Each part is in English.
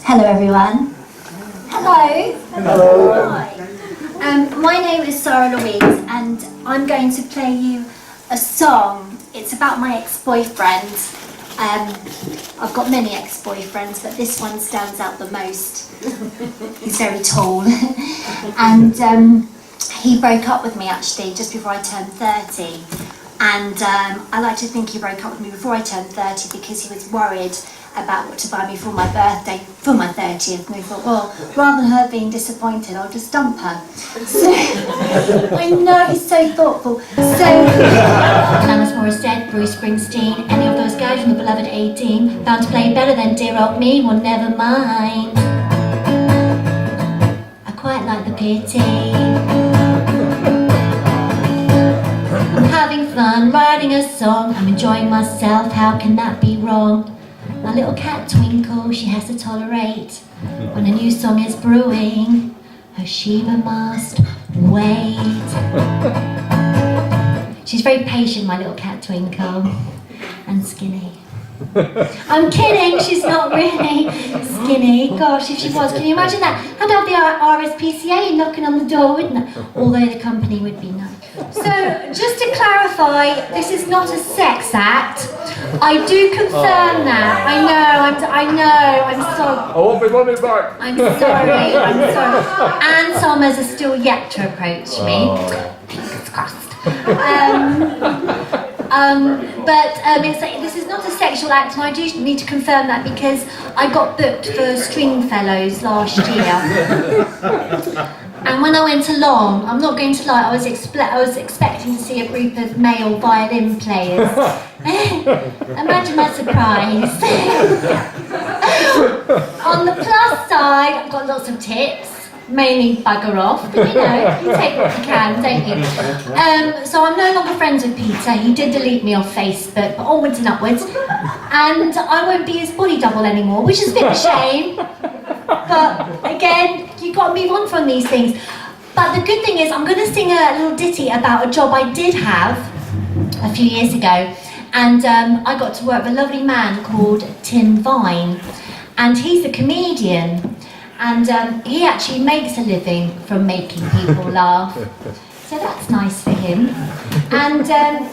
Hello everyone. Hello. Hello. Hi. My name is Sara Louise and I'm going to play you a song. It's about my ex-boyfriend. I've got many ex-boyfriends, but this one stands out the most. He's very tall. And he broke up with me actually just before I turned 30. And I like to think he broke up with me before I turned 30 because he was worried about what to buy me for my birthday, for my 30th, and he thought, well, rather than her being disappointed, I'll just dump her. So, I know, he's so thoughtful. So, Alanis Morissette, Bruce Springsteen, any of those guys from the beloved 18, bound to play better than dear old me, well, never mind. I quite like the pity. I'm having fun, writing a song, I'm enjoying myself, how can that be wrong? My little cat Twinkle, she has to tolerate when a new song is brewing. Oh, Shiva must wait. She's very patient, my little cat Twinkle, and skinny. I'm kidding, she's not really skinny. Gosh, if she was, can you imagine that? I'd have the RSPCA knocking on the door, wouldn't it? Although the company would be nice. So, just to clarify, this is not a sex act. I do confirm that. I know, I'm sorry. I won't be running back. I'm sorry. And Summers are still yet to approach me. Fingers crossed. This is not a sexual act, and I do need to confirm that because I got booked for Stringfellows last year. And when I went along, I'm not going to lie, I was expecting to see a group of male violin players. Imagine my surprise. On the plus side, I've got lots of tips. Mainly bugger off, but you know, you take what you can, don't you? So I'm no longer friends with Peter. He did delete me off Facebook, but onwards and upwards. And I won't be his body double anymore, which is a bit of a shame. But again, you've got to move on from these things. But the good thing is, I'm going to sing a little ditty about a job I did have a few years ago. And I got to work with a lovely man called Tim Vine. And he's a comedian. And he actually makes a living from making people laugh. So that's nice for him. And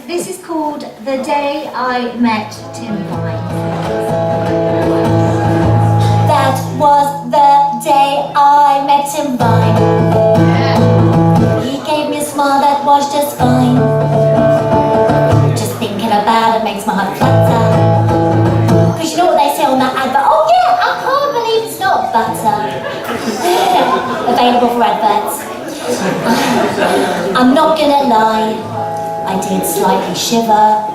this is called The Day I Met Tim Vine. That was the day I met Tim Vine. He gave me a smile that was just fine. Just thinking about it makes my heart flutter. Cause you know what they say on that advert? Oh yeah, I can't believe it's not butter. Available for adverts. I'm not gonna lie, I did slightly shiver.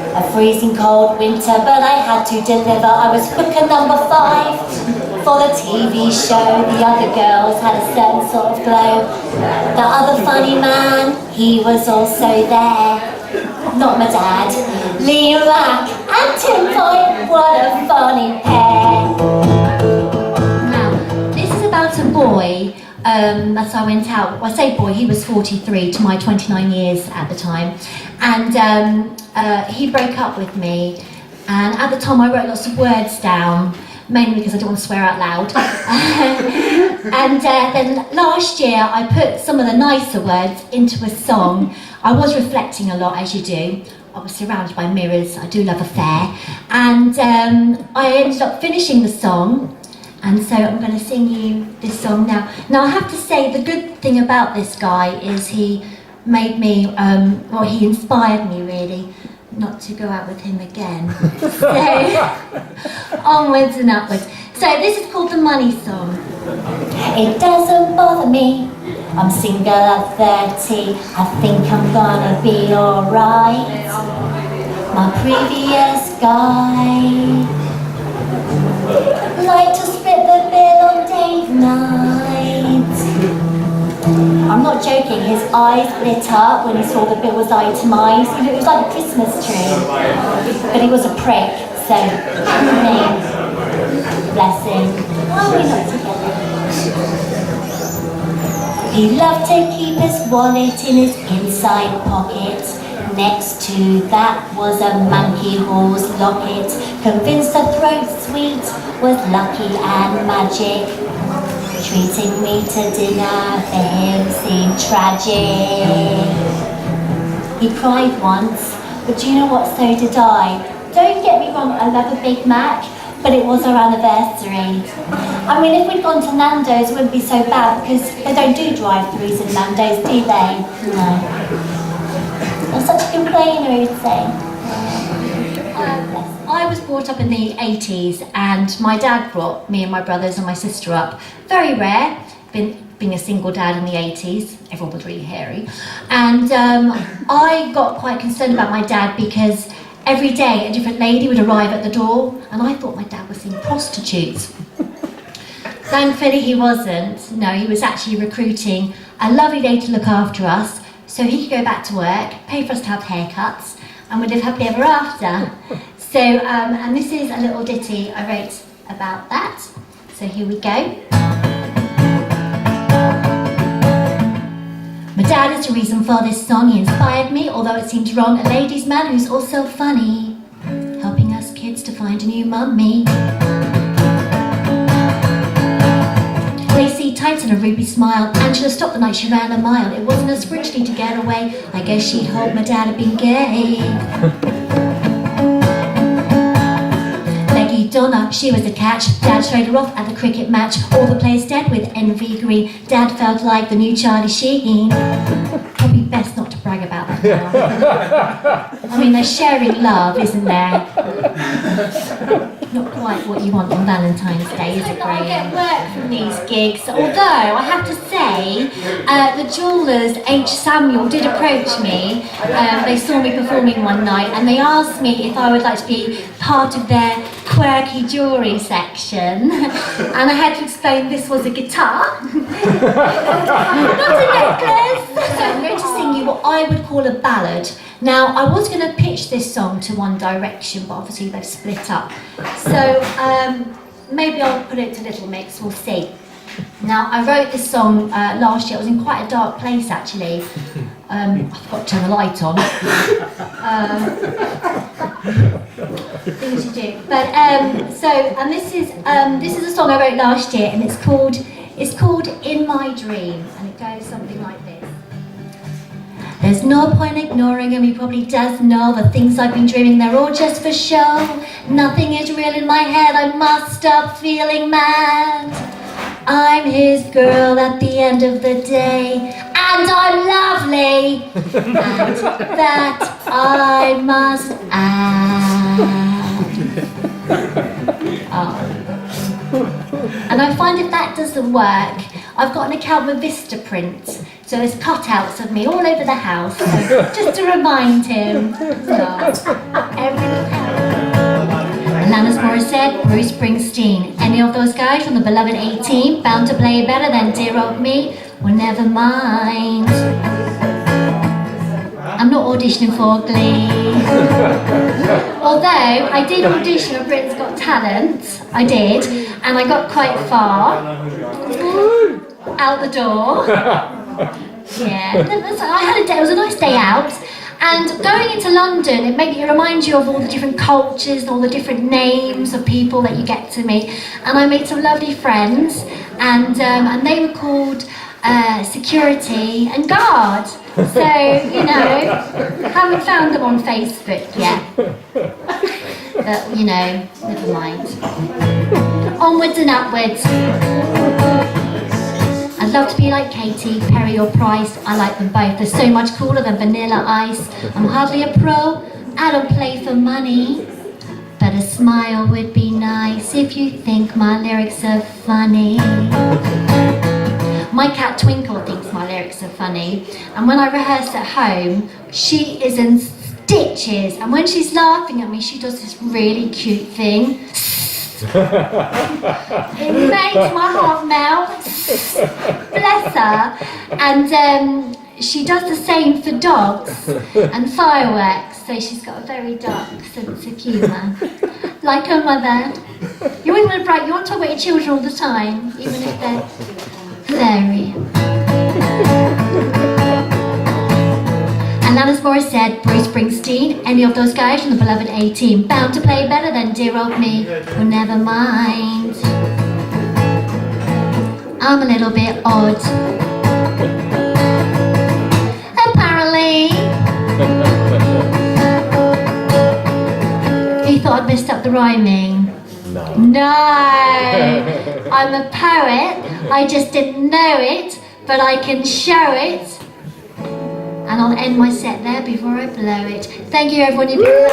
A freezing cold winter, but I had to deliver. I was hooker number 5 for the TV show. The other girls had a certain sort of glow. The other funny man, he was also there. Not my dad, Lee Rack and Tim Vine, what a funny pair. Now, this is about a boy that I went out. Well, I say boy, he was 43 to my 29 years at the time. And he broke up with me. And at the time I wrote lots of words down, mainly because I don't want to swear out loud. And then last year I put some of the nicer words into a song. I was reflecting a lot, as you do. I was surrounded by mirrors, I do love a fair. And I ended up finishing the song, and so I'm going to sing you this song now. Now I have to say, the good thing about this guy is he made me, he inspired me really, not to go out with him again. So, onwards and upwards. So this is called the Money Song. It doesn't bother me, I'm single at 30, I think I'm gonna be alright. My previous guy liked to split the bill on date night. I'm not joking, his eyes lit up when he saw the bill was itemised. It was like a Christmas tree. But he was a prick, so, bless him. Why are we not together? He loved to keep his wallet in his inside pocket. Next to that was a monkey horse locket, convinced the throat sweet was lucky and magic. Treating me to dinner for him seemed tragic. He cried once, but do you know what, so did I. Don't get me wrong, I love a Big Mac, but it was our anniversary. I mean, if we'd gone to Nando's, it wouldn't be so bad, because they don't do drive-thrus in Nando's, do they? No. I'm such a complainer, I would say. I was brought up in the 80s, and my dad brought me and my brothers and my sister up. Very rare, being a single dad in the 80s. Everyone was really hairy. And I got quite concerned about my dad because every day a different lady would arrive at the door, and I thought my dad was seeing prostitutes. Thankfully he wasn't. No, he was actually recruiting a lovely lady to look after us, so he could go back to work, pay for us to have haircuts, and we'd live happily ever after. So, and this is a little ditty I wrote about that. So here we go. My dad is the reason for this song. He inspired me, although it seems wrong. A ladies' man who's also funny, helping us kids to find a new mummy. Lacy tights and a ruby smile. Angela stopped the night she ran a mile. It wasn't as richly to get away. I guess she'd hoped my dad had been gay. Donna, she was a catch. Dad showed her off at the cricket match. All the players dead with envy green. Dad felt like the new Charlie Sheen. Probably best not to brag about that now. I mean, they're sharing love, isn't there? Not quite what you want on Valentine's Day, is it, Graham? I get work from these gigs, although I have to say, the jewellers, H. Samuel, did approach me. They saw me performing one night, and they asked me if I would like to be part of their quirky jewellery section. And I had to explain this was a guitar, not a necklace. So I'm going to sing you what I would call a ballad. Now, I was going to pitch this song to One Direction, but obviously they've split up. So maybe I'll put it to Little Mix, we'll see. Now, I wrote this song last year. I was in quite a dark place, actually. I forgot to turn the light on. Things you do. But and this is a song I wrote last year, and it's called In My Dream, and it goes something like this. There's no point ignoring him, he probably does know the things I've been dreaming, they're all just for show. Nothing is real in my head, I must stop feeling mad. I'm his girl at the end of the day, and I'm lovely, and that I must add. Oh. And I find if that doesn't work, I've got an account with Vistaprint, so there's cutouts of me all over the house, so just to remind him. Alanis Morissette, Bruce Springsteen, any of those guys from the beloved A-Team, bound to play better than dear old me? Well, never mind. I'm not auditioning for Glee. Although I did audition for Britain's Got Talent, I did, and I got quite far out the door. Yeah, I had a day. It was a nice day out, and going into London, it reminds you of all the different cultures and all the different names of people that you get to meet. And I made some lovely friends, and they were called security and guard. So, you know, haven't found them on Facebook yet. But, you know, never mind. Onwards and upwards. I'd love to be like Katy Perry or Price. I like them both. They're so much cooler than Vanilla Ice. I'm hardly a pro. I don't play for money. But a smile would be nice if you think my lyrics are funny. My cat Twinkle thinks my lyrics are funny, and when I rehearse at home, she is in stitches, and when she's laughing at me, she does this really cute thing. It makes my heart melt. Bless her. And she does the same for dogs and fireworks, so she's got a very dark sense of humour. Like her mother. You always want to brag, you want to talk about your children all the time, even if they're hilarious. Alanis Morissette, Bruce Springsteen, any of those guys from the beloved A-Team. Bound to play better than dear old me. Well, never mind. I'm a little bit odd. Apparently. He thought I'd messed up the rhyming. No. I'm a poet. I just didn't know it, but I can show it. And I'll end my set there before I blow it. Thank you, everyone. You've been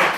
lovely.